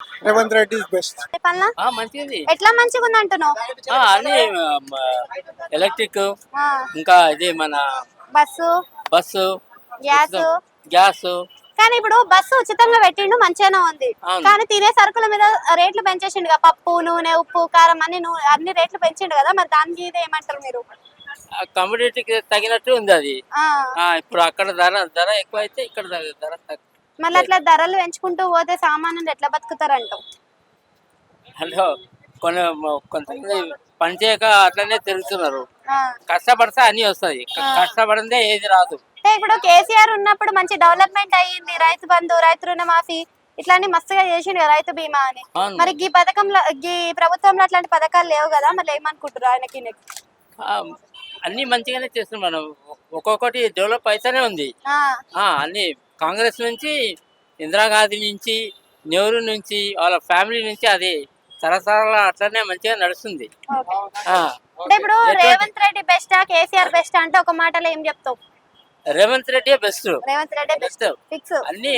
Revanth Reddy is best. పాలన మంచిది. ఎట్లా మంచిగా ఉంది అంటున్నావు? అన్ని ఎలక్ట్రిక్, ఆ, ఇంకా ఇది మన బస్సు, బస్సు, గ్యాస్. గ్యాస్. కానీ ఇప్పుడు బస్సు ఉచితంగా పెట్టిండు, మంచిగానే ఉంది. అవును. కానీ తినే సరుకుల మీద రేట్లు పెంచేసిండు కదా, పప్పు, నూనె, ఉప్పు, కారం అన్ని రేట్లు పెంచిండు కదా, మరి దానికి ఇది ఏమంటారు మీరు? కమ్యూనిటీకి తగినట్టు ఉంది అది. ఆ, ఇప్పుడు అక్కడ ధర ఎక్కువ అయితే ఇక్కడ ధర తక్కువ. మళ్ళీ అట్లా ధరలు పెంచుకుంటూ పోతే సామాన్యులు ఎట్లా బతుకుతారంటావు? హలో, కొంతమంది పని చేయక అట్లనే తిరుగుతున్నారు. ఆ, కష్టపడితే అన్ని వస్తాయి, కష్టపడిందే ఏది రాదు. అంటే ఇప్పుడు కేసీఆర్ ఉన్నప్పుడు మంచి డెవలప్మెంట్ అయ్యింది, రైతు బంధు, రైతు రుణమాఫీ ఇట్లాంటి మస్తుగా చేసిండు కదా, రైతు బీమా అని. అవును. మరి ఈ పథకంలో ఈ ప్రభుత్వంలో అట్లాంటి పథకాలు లేవు కదా, మళ్ళీ ఏమనుకుంటారు ఆయనకి? ఆ, అన్ని మంచిగానే చేస్తున్నాం మనం. ఒక్కొక్కటి డెవలప్ అయితేనే ఉంది. అన్ని కాంగ్రెస్ నుంచి, ఇందిరాగాంధీ నుంచి, నెహ్రూ నుంచి, వాళ్ళ ఫ్యామిలీ నుంచి అది తరతరాల అట్లనే మంచిగా నడుస్తుంది. అంటే ఇప్పుడు రేవంత్ రెడ్డి బెస్టా, కేసీఆర్ బెస్టా అంటే ఒక మాటలో ఏం చెప్తావు? Revanth Reddy best. Revanth Reddy best fix. అన్ని